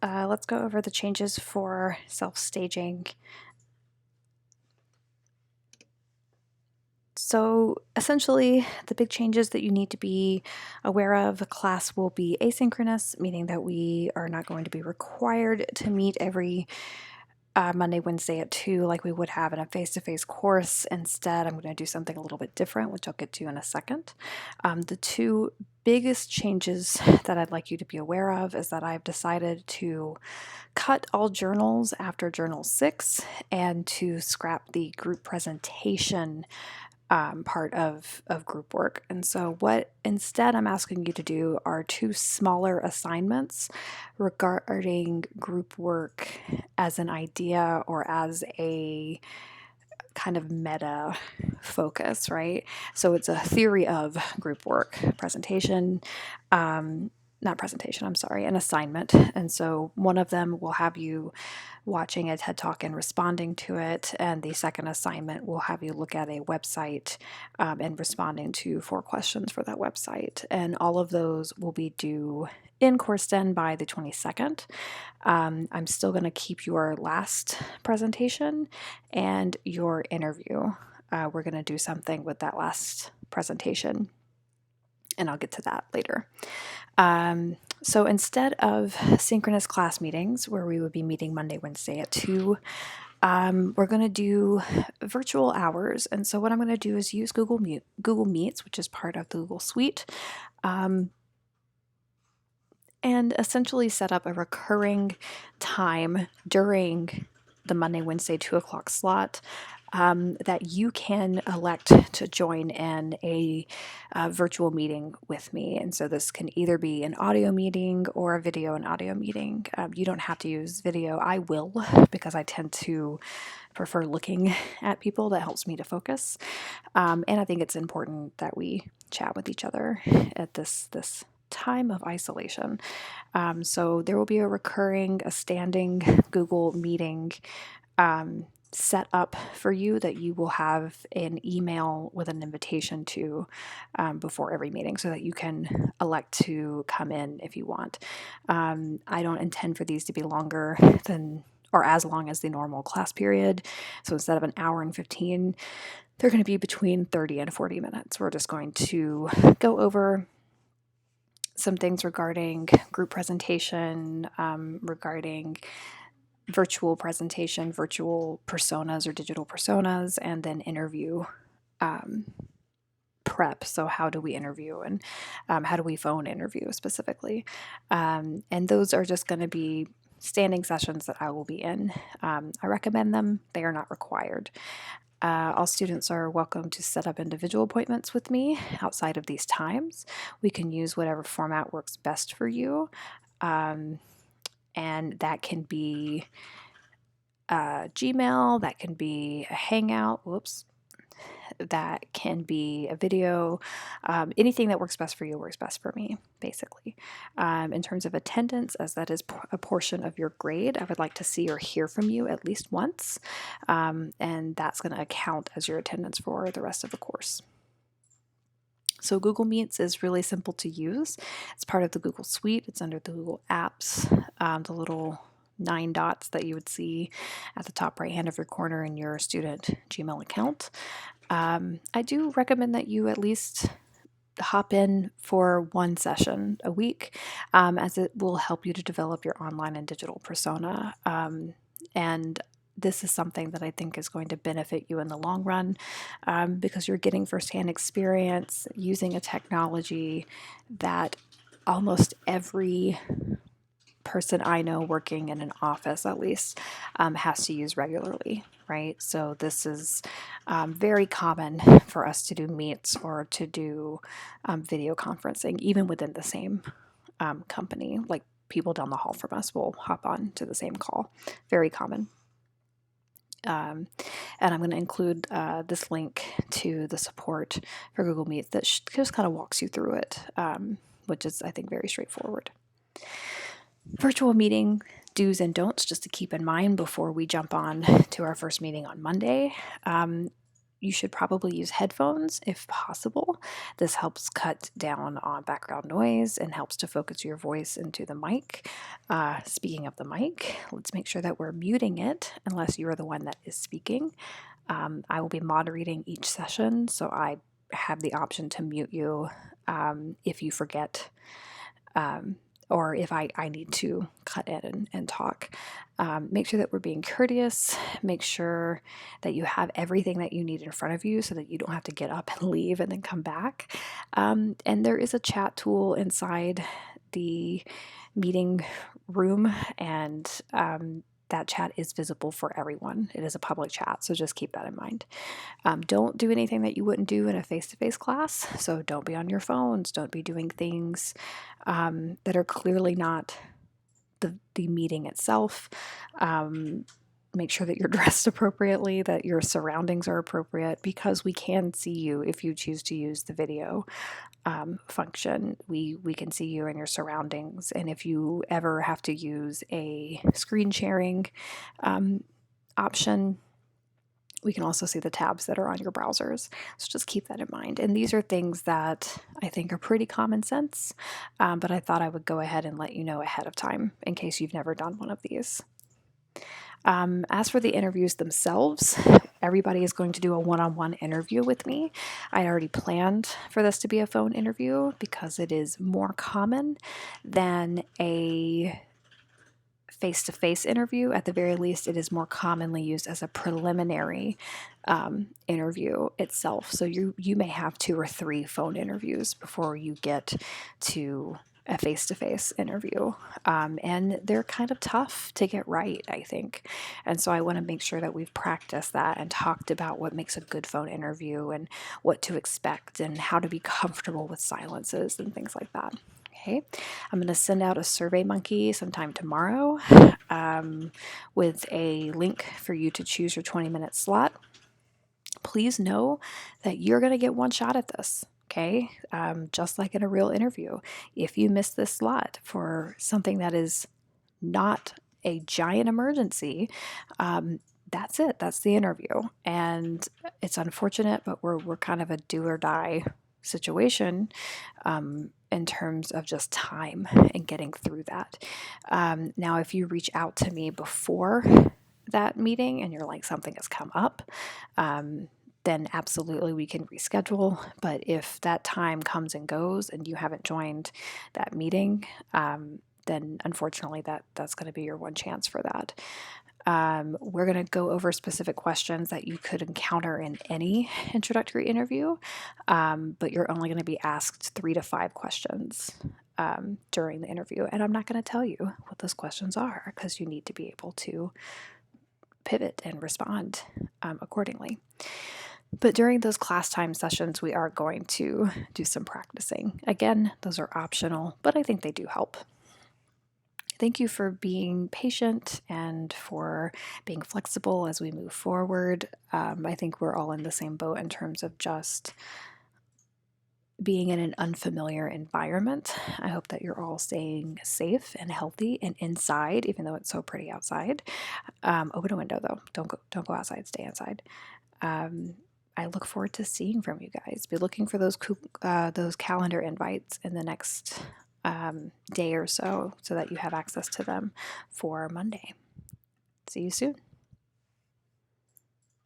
let's go over the changes for self-staging. So essentially, the big changes that you need to be aware of, the class will be asynchronous, meaning that we are not going to be required to meet every Monday, Wednesday at 2 like we would have in a face-to-face course. Instead, I'm going to do something a little bit different, which I'll get to in a second. The two biggest changes that I'd like you to be aware of is that I've decided to cut all journals after Journal 6 and to scrap the group presentation part of group work. And so what instead I'm asking you to do are two smaller assignments regarding group work as an idea or as a kind of meta focus, right? So it's a theory of group work presentation, not presentation, I'm sorry, an assignment. And so one of them will have you watching a TED Talk and responding to it, and the second assignment will have you look at a website and responding to 4 questions for that website. And all of those will be due in CourseDen by the 22nd. I'm still going to keep your last presentation and your interview. We're going to do something with that last presentation, and I'll get to that later. So instead of synchronous class meetings, where we would be meeting Monday, Wednesday at 2, we're going to do virtual hours. And so what I'm going to do is use Google Meets, which is part of the Google Suite, and essentially set up a recurring time during the Monday, Wednesday, 2 o'clock slot that you can elect to join in a virtual meeting with me. And so this can either be an audio meeting or a video and audio meeting. You don't have to use video. I will, because I tend to prefer looking at people. That helps me to focus. And I think it's important that we chat with each other at this time of isolation. So there will be a standing Google meeting set up for you that you will have an email with an invitation to before every meeting, so that you can elect to come in if you want. I don't intend for these to be longer than or as long as the normal class period. So instead of an hour and 15, they're going to be between 30 and 40 minutes. We're just going to go over some things regarding group presentation, regarding virtual presentation, virtual personas or digital personas, and then interview prep. So how do we interview, and how do we phone interview specifically? And those are just going to be standing sessions that I will be in. I recommend them. They are not required. All students are welcome to set up individual appointments with me outside of these times. We can use whatever format works best for you. And that can be Gmail, that can be a Hangout, that can be a video. Anything that works best for you works best for me, basically. In terms of attendance, as that is a portion of your grade, I would like to see or hear from you at least once, and that's going to count as your attendance for the rest of the course. So Google Meets is really simple to use. It's part of the Google Suite. It's under the Google Apps, the little 9 dots that you would see at the top right hand of your corner in your student Gmail account. I do recommend that you at least hop in for one session a week, as it will help you to develop your online and digital persona. And this is something that I think is going to benefit you in the long run, because you're getting firsthand experience using a technology that almost every person I know working in an office, at least, has to use regularly, right? So this is very common for us to do meets or to do video conferencing, even within the same company. Like, people down the hall from us will hop on to the same call. Very common. And I'm going to include this link to the support for Google Meet that just kind of walks you through it, which is, I think, very straightforward. Virtual meeting do's and don'ts just to keep in mind before we jump on to our first meeting on Monday. you should probably use headphones if possible. This helps cut down on background noise and helps to focus your voice into the mic. Speaking of the mic, let's make sure that we're muting it unless you are the one that is speaking. I will be moderating each session, so I have the option to mute you if you forget, or if I need to cut in and talk. Make sure that we're being courteous. Make sure that you have everything that you need in front of you so that you don't have to get up and leave and then come back. And there is a chat tool inside the meeting room, and that chat is visible for everyone. It is a public chat, so just keep that in mind. Don't do anything that you wouldn't do in a face-to-face class. So don't be on your phones. Don't be doing things that are clearly not the meeting itself. Make sure that you're dressed appropriately, that your surroundings are appropriate, because we can see you if you choose to use the video function. We can see you and your surroundings, and if you ever have to use a screen sharing option, we can also see the tabs that are on your browsers. So just keep that in mind. And these are things that I think are pretty common sense, but I thought I would go ahead and let you know ahead of time in case you've never done one of these. As for the interviews themselves, everybody is going to do a one-on-one interview with me. I already planned for this to be a phone interview because it is more common than a face-to-face interview. At the very least, it is more commonly used as a preliminary interview itself. So you may have 2 or 3 phone interviews before you get to a face-to-face interview, and they're kind of tough to get right, I think. And so I want to make sure that we've practiced that and talked about what makes a good phone interview and what to expect and how to be comfortable with silences and things like that. Okay, I'm going to send out a SurveyMonkey sometime tomorrow with a link for you to choose your 20-minute slot. Please know that you're going to get one shot at this. Okay, just like in a real interview. If you miss this slot for something that is not a giant emergency, that's it. That's the interview. And it's unfortunate, but we're kind of a do or die situation in terms of just time and getting through that. Now, if you reach out to me before that meeting and you're like, something has come up, then absolutely we can reschedule. But if that time comes and goes and you haven't joined that meeting, then unfortunately that's going to be your one chance for that. We're going to go over specific questions that you could encounter in any introductory interview, but you're only going to be asked 3 to 5 questions during the interview. And I'm not going to tell you what those questions are because you need to be able to pivot and respond accordingly. But during those class time sessions, we are going to do some practicing. Again, those are optional, but I think they do help. Thank you for being patient and for being flexible as we move forward. I think we're all in the same boat in terms of just being in an unfamiliar environment. I hope that you're all staying safe and healthy and inside, even though it's so pretty outside. Open a window though. Don't go outside. Stay inside. I look forward to seeing from you guys. Be looking for those calendar invites in the next day or so that you have access to them for Monday. See you soon.